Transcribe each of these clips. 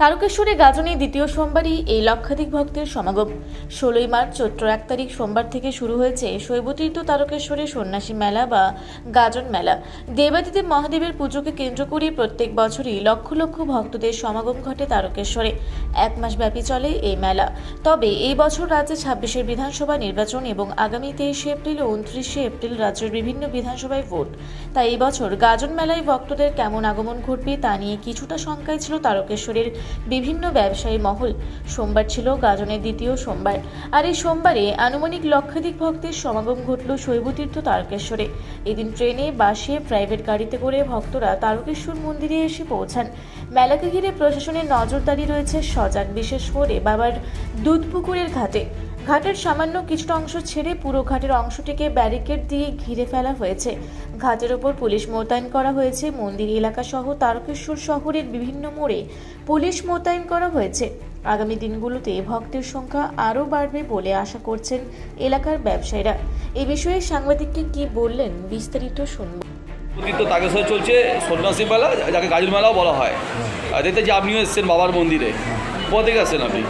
তারকেশ্বরে গাজনে দ্বিতীয় সোমবারই এই লক্ষাধিক ভক্তের সমাগম। 16ই মার্চ চৈত্র 1 তারিখ সোমবার থেকে শুরু হয়েছে শৈবতীর্থ তারকেশ্বরে সন্ন্যাসী মেলা বা গাজন মেলা। দেবাদিদেব মহাদেবের পুজোকে কেন্দ্র করে প্রত্যেক বছরই লক্ষ লক্ষ ভক্তদের সমাগম ঘটে তারকেশ্বরে। এক মাস ব্যাপী চলে এই মেলা। তবে এই বছর রাজ্যে 26 বিধানসভা নির্বাচন এবং আগামী 23 এপ্রিল ও 29 এপ্রিল রাজ্যের বিভিন্ন বিধানসভায় ভোট। তাই এই বছর গাজন মেলায় ভক্তদের কেমন আগমন ঘটবে তা নিয়ে কিছুটা শঙ্কায় ছিল তারকেশ্বরের বিভিন্ন ব্যবসায়ী মহল। সোমবার ছিল গাজনের দ্বিতীয় সোমবার, আর এই সোমবারে আনুমানিক লক্ষাধিক ভক্তের সমাগম ঘটল শৈবতীর্থ তারকেশ্বরে। এদিন ট্রেনে, বাসে, প্রাইভেট গাড়িতে করে ভক্তরা তারকেশ্বর মন্দিরে এসে পৌঁছান। মেলাকে ঘিরে প্রশাসনের নজরদারি রয়েছে সজাগ, বিশেষ করে বাবার দুধপুকুরের ঘাটে। ঘাটের সামান্য কিছুটা অংশ ছেড়ে পুরো ঘাটের অংশটিকে ব্যারিকেড দিয়ে ঘিরে ফেলা হয়েছে। ঘাটের ওপর পুলিশ মোতায়েন করা হয়েছে। মন্দির এলাকা সহ তারকেশ্বর শহরের বিভিন্ন মোড়ে পুলিশ মোতায়েন করা হয়েছে। আগামী দিনগুলোতে ভক্তের সংখ্যা আরও বাড়বে বলে আশা করছেন এলাকার ব্যবসায়ীরা। এ বিষয়ে সাংবাদিককে কি বললেন বিস্তারিত শুনব। তারকেশ্বরে চলছে সন্ন্যাসী মেলা, যাকে গাজন মেলাও বলা হয়। দেখতে যে আপনিও এসেছেন বাবার মন্দিরে। কোথা থেকে আসছেন আপনি?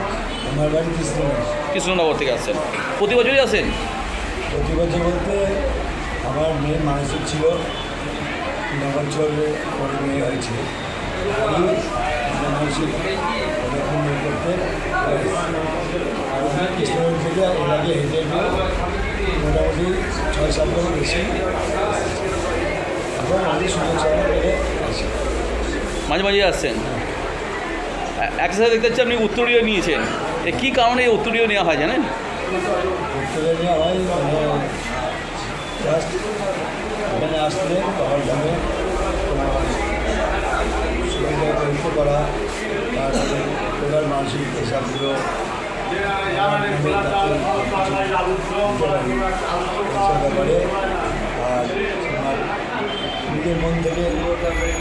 আমার বাড়ি কৃষ্ণনগর থেকে আসছেন। প্রতি বছরই আসেন? প্রতি বছর বলতে আমার মেয়ে মানসিক ছিল, 9 বছরে পরে মেয়ে হয়েছে। মানসিক করতে কৃষ্ণনগর থেকে এর আগে হেঁটে মোটামুটি 6-7 বছর বেশি এবং আমি সুযোগ সুবিধা পেলে আসি। মাঝে মাঝে আসছেন। একসাথে দেখতে পাচ্ছি আপনি উত্তরীয় নিয়েছেন। কী কারণে এই উত্তরীয় নেওয়া হয় জানেন? উত্তরীয় নেওয়া হয় জাস্ট এখানে আসলে বাবার ধামে সুবিধা পরীক্ষা করা, তারপরে ওনার মানসিক হিসাবগুলো ব্যাপারে আর আমার নিজের মন থেকে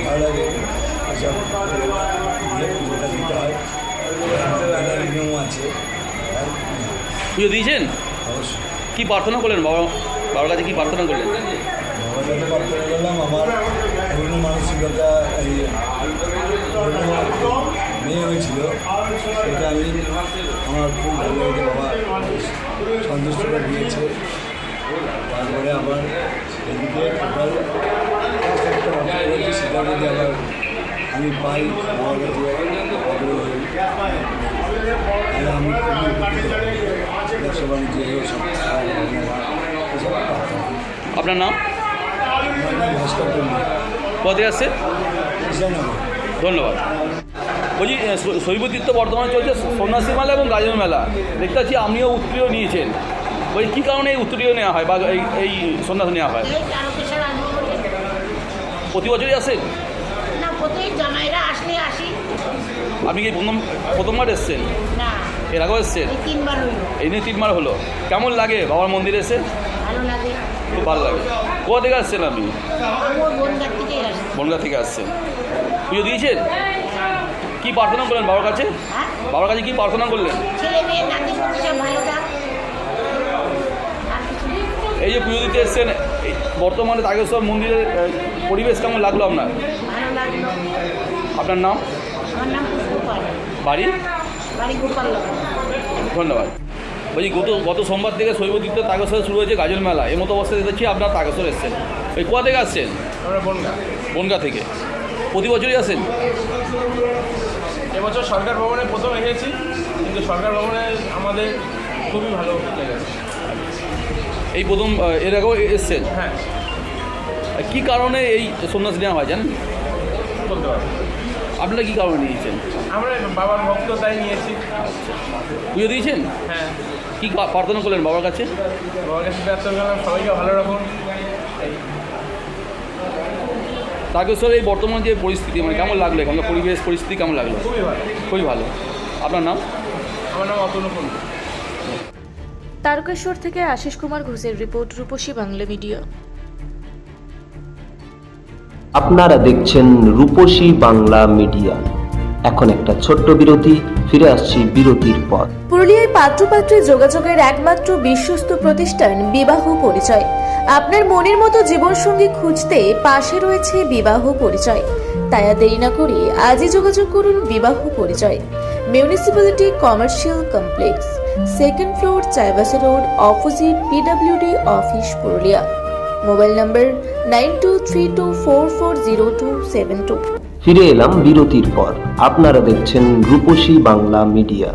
ভালো লাগে এসব পুজোটা দিতে হয়। নিয়ম আছে। পুজো দিয়েছেন? অবশ্যই। কী প্রার্থনা করলেন বাবার কাছে? কী প্রার্থনা করলেন? বাবার কাছে প্রার্থনা করলাম আমার পূর্ণ মানসিকতা, এই মেয়ে হয়েছিল সেটা আমি আমার খুব ভালো লাগে, বাবা সন্তুষ্ট করে দিয়েছে। তারপরে আবার এদিকে টোটাল একটা অর্থ করেছি, সেটা যদি আবার আমি পাই বাবার কাছে আগ্রহ হই। আমি খুবই উপকৃত, ব্যবসা বাণিজ্য সব এসব। আপনার নাম? আমার নাম ভাস্কর কুমার। কোথায় আসছেন? কৃষ্ণনগর। ধন্যবাদ। বলছি শৈবতীর্থ বর্তমানে চলছে সন্ন্যাসী মেলা এবং গাজন মেলা। দেখতে পাচ্ছি আপনিও উত্তরীয় নিয়েছেন। বলছি কী কারণে এই উত্তরীয় নেওয়া হয় বা এই সন্ন্যাস নেওয়া হয়? প্রতি বছরই আসেন? না, প্রতি জামাইরা আসলে আসি। আপনি কি প্রথমবার এসছেন? না, এর আগেও এসছেন? এই 3 বার হইল। এই নিয়ে 3 বার হলো। কেমন লাগে বাবার মন্দিরে এসে? ভালো লাগে। খুব ভালো লাগে। কোথা থেকে আসছেন আপনি? আমার বনগাঁ থেকে আসি। বনগাঁ থেকে আসছেন। পুজো দিয়েছেন? কী প্রার্থনা করলেন বাবার কাছে? হ্যাঁ, বাবার কাছে কী প্রার্থনা করলেন? ছেলে মেয়ে নাতি পুতি সব ভালো থাক। আর কিছু না। এই যে পুজো দিতে এসছেন, এই বর্তমানে তারকেশ্বর মন্দিরের পরিবেশ কেমন লাগলো আপনার? ভালো লাগলো। আপনার নাম? আমার নাম পুষ্পপাল। বাড়ি? বাড়ি গোপাল। ধন্যবাদ। বলছি গত সোমবার থেকে শৈবতীর্থ তারকেশ্বরে শুরু হয়েছে গাজন মেলা। এর মতো অবস্থায় দেখছি আপনার তারকেশ্বর এসছেন। এই কোথা থেকে আসছেন? আমরা বনগাঁ থেকে। প্রতি বছরই আসেন? এবছর সরকার ভবনে প্রথম এসেছি, কিন্তু সরকার ভবনে আমাদের খুবই ভালো লেগেছে। এই প্রথম এর আগেও এসছেন? হ্যাঁ, কী কারণে এই সন্ন্যাস নেওয়া হয় জানেন? বলতে পারবো। আপনারা কী কারণে নিয়েছেন? আমরা বাবার ভক্ত তাই নিয়েছি। পুজো দিয়েছেন? হ্যাঁ, কী প্রার্থনা করলেন বাবার কাছে? বাবার কাছে প্রার্থনা করলাম সবাইকে ভালো রাখুন। তারকেশ্বরের এই বর্তমান যে পরিস্থিতি, মানে কেমন লাগলো? এখানকার পরিবেশ পরিস্থিতি কেমন লাগলো? খুবই ভালো। খুবই ভালো। আপনার নাম? আমার নাম অতনু কুন্ডু। তারকেশ্বর থেকে আশিস কুমার ঘোষের রিপোর্ট, রূপসী বাংলা মিডিয়া। আপনারা দেখছেন রূপসী বাংলা মিডিয়া। এখন একটা ছোট্ট বিরতি, ফিরে আসছি বিরতির পর। পুরুলিয়ায় পাত্রপাত্রী যোগাযোগের একমাত্র বিশ্বস্ত প্রতিষ্ঠান বিবাহ পরিচয়। আপনার মনের মতো জীবনসঙ্গী খুঁজতে পাশে রয়েছে বিবাহ পরিচয়। তাই আর দেরি না করে আজই যোগাযোগ করুন বিবাহ পরিচয়। Municipality commercial complex, second floor, Chaibasa road, opposite PWD office, Purulia. Mobile নম্বর 9232440272। ফিরে এলাম বিরতির পর। আপনারা দেখছেন রূপসী বাংলা মিডিয়া।